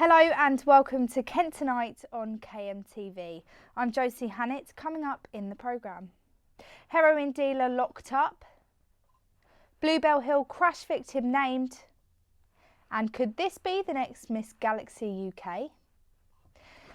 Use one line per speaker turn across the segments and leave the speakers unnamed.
Hello and welcome to Kent Tonight on KMTV. I'm Josie Hannett. Coming up in the programme: heroin dealer locked up, Bluebell Hill crash victim named, and could this be the next Miss Galaxy UK?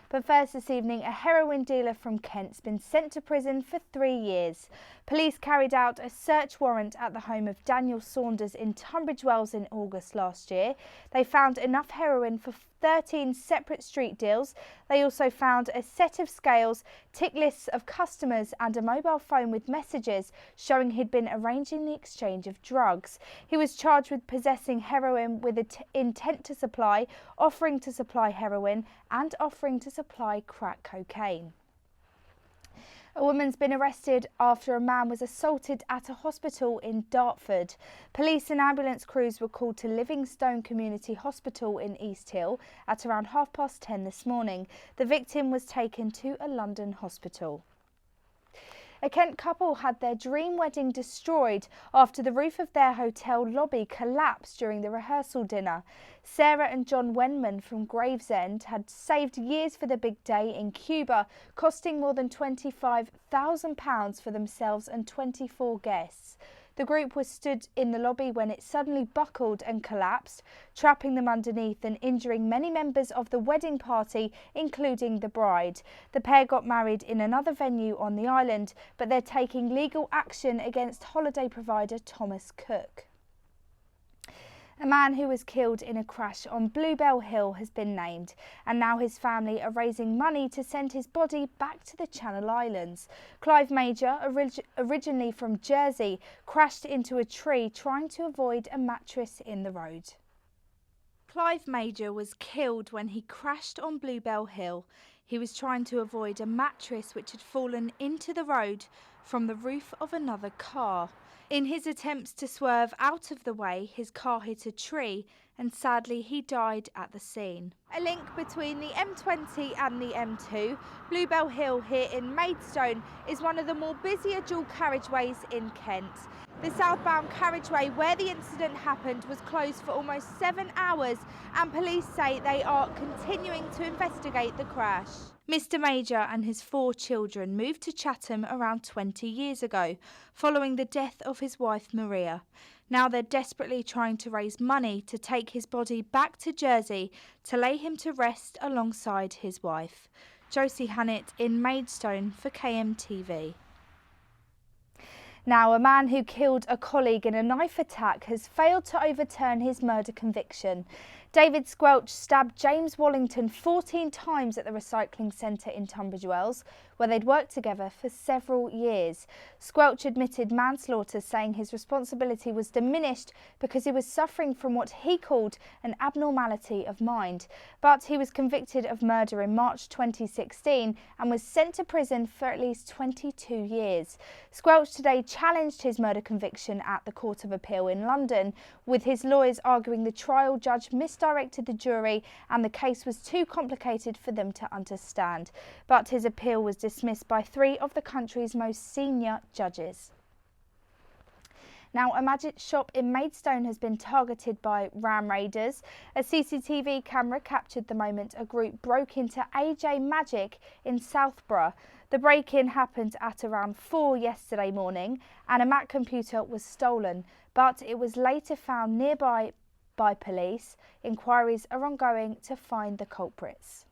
But first this evening, a heroin dealer from Kent's been sent to prison for 3 years. Police carried out a search warrant at the home of Daniel Saunders in Tunbridge Wells in August last year. They found enough heroin for 13 separate street deals. They also found a set of scales, tick lists of customers and a mobile phone with messages showing he'd been arranging the exchange of drugs. He was charged with possessing heroin with intent to supply, offering to supply heroin and offering to supply crack cocaine. A woman's been arrested after a man was assaulted at a hospital in Dartford. Police and ambulance crews were called to Livingstone Community Hospital in East Hill at around 10:30 this morning. The victim was taken to a London hospital. A Kent couple had their dream wedding destroyed after the roof of their hotel lobby collapsed during the rehearsal dinner. Sarah and John Wenman from Gravesend had saved years for the big day in Cuba, costing more than £25,000 for themselves and 24 guests. The group was stood in the lobby when it suddenly buckled and collapsed, trapping them underneath and injuring many members of the wedding party, including the bride. The pair got married in another venue on the island, but they're taking legal action against holiday provider Thomas Cook. A man who was killed in a crash on Bluebell Hill has been named, and now his family are raising money to send his body back to the Channel Islands. Clive Major, originally from Jersey, crashed into a tree trying to avoid a mattress in the road. Clive Major was killed when he crashed on Bluebell Hill. He was trying to avoid a mattress which had fallen into the road from the roof of another car. In his attempts to swerve out of the way, his car hit a tree and sadly he died at the scene. A link between the M20 and the M2, Bluebell Hill here in Maidstone, is one of the more busier dual carriageways in Kent. The southbound carriageway where the incident happened was closed for almost 7 hours, and police say they are continuing to investigate the crash. Mr. Major and his 4 children moved to Chatham around 20 years ago, following the death of his wife Maria. Now they're desperately trying to raise money to take his body back to Jersey to lay him to rest alongside his wife. Josie Hannett in Maidstone for KMTV. Now, a man who killed a colleague in a knife attack has failed to overturn his murder conviction. David Squelch stabbed James Wallington 14 times at the recycling centre in Tunbridge Wells, where they'd worked together for several years. Squelch admitted manslaughter, saying his responsibility was diminished because he was suffering from what he called an abnormality of mind. But he was convicted of murder in March 2016 and was sent to prison for at least 22 years. Squelch today challenged his murder conviction at the Court of Appeal in London, with his lawyers arguing the trial judge misdirected the jury and the case was too complicated for them to understand. But his appeal was dismissed by 3 of the country's most senior judges. Now, a magic shop in Maidstone has been targeted by ram raiders. A CCTV camera captured the moment a group broke into AJ Magic in Southborough. The break-in happened at around 4 yesterday morning and a Mac computer was stolen, but it was later found nearby by police. Inquiries are ongoing to find the culprits.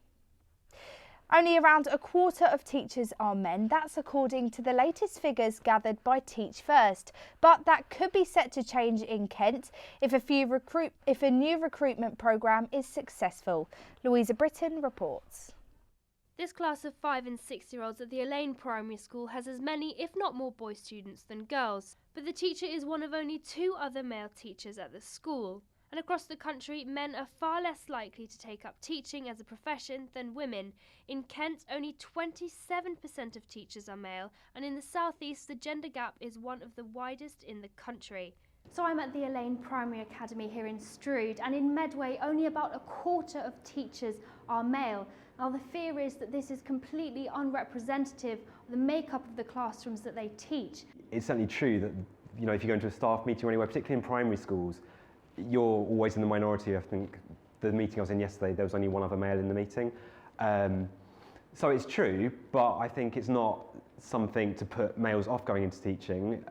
Only around a quarter of teachers are men. That's according to the latest figures gathered by Teach First. But that could be set to change in Kent if a new recruitment programme is successful. Louisa Britton reports.
This class of 5 and 6-year-olds at the Elaine Primary School has as many, if not more, boy students than girls. But the teacher is one of only 2 other male teachers at the school. And across the country, men are far less likely to take up teaching as a profession than women. In Kent, only 27% of teachers are male, and in the southeast, the gender gap is one of the widest in the country.
So I'm at the Elaine Primary Academy here in Strood, and in Medway, only about a quarter of teachers are male. Now, the fear is that this is completely unrepresentative of the makeup of the classrooms that they teach.
It's certainly true that, if you go into a staff meeting or anywhere, particularly in primary schools, you're always in the minority. I think the meeting I was in yesterday, there was only one other male in the meeting. So it's true, but I think it's not something to put males off going into teaching.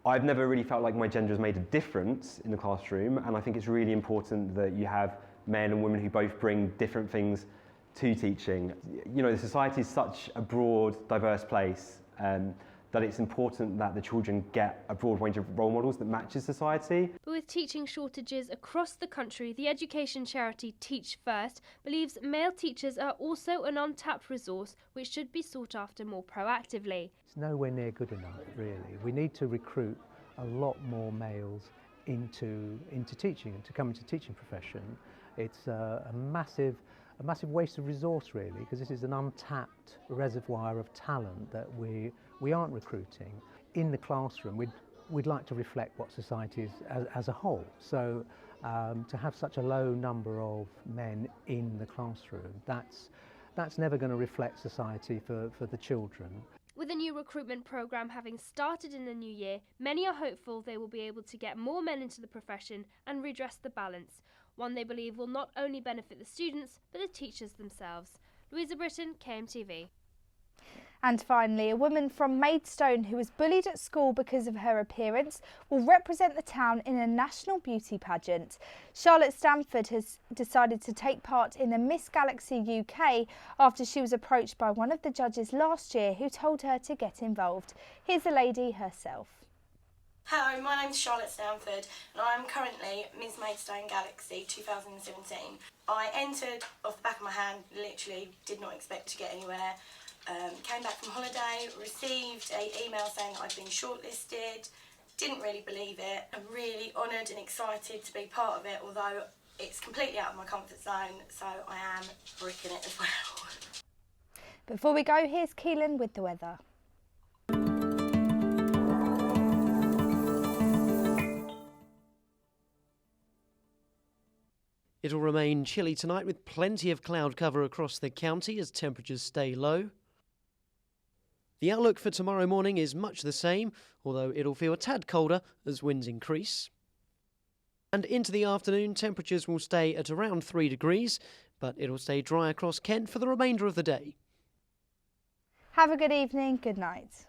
I've never really felt like my gender has made a difference in the classroom, and I think it's really important that you have men and women who both bring different things to teaching. You know, the society is such a broad, diverse place that it's important that the children get a broad range of role models that matches society.
But with teaching shortages across the country, the education charity Teach First believes male teachers are also an untapped resource which should be sought after more proactively.
It's nowhere near good enough, really. We need to recruit a lot more males into teaching and to come into the teaching profession. It's a massive waste of resource, really, because this is an untapped reservoir of talent that we aren't recruiting. In the classroom, we'd like to reflect what society is as a whole. So to have such a low number of men in the classroom, that's never going to reflect society for the children.
With a new recruitment programme having started in the new year, many are hopeful they will be able to get more men into the profession and redress the balance, one they believe will not only benefit the students but the teachers themselves. Bulletin, KMTV.
And finally, a woman from Maidstone who was bullied at school because of her appearance will represent the town in a national beauty pageant. Charlotte Stanford has decided to take part in the Miss Galaxy UK after she was approached by one of the judges last year who told her to get involved. Here's the lady herself.
Hello, my name's Charlotte Stanford and I'm currently Miss Maidstone Galaxy 2017. I entered off the back of my hand, literally did not expect to get anywhere. Came back from holiday, received an email saying that I'd been shortlisted, didn't really believe it. I'm really honoured and excited to be part of it, although it's completely out of my comfort zone, so I am bricking it as well.
Before we go, here's Keelan with the weather.
It'll remain chilly tonight with plenty of cloud cover across the county as temperatures stay low. The outlook for tomorrow morning is much the same, although it'll feel a tad colder as winds increase. And into the afternoon, temperatures will stay at around 3 degrees, but it'll stay dry across Kent for the remainder of the day.
Have a good evening, good night.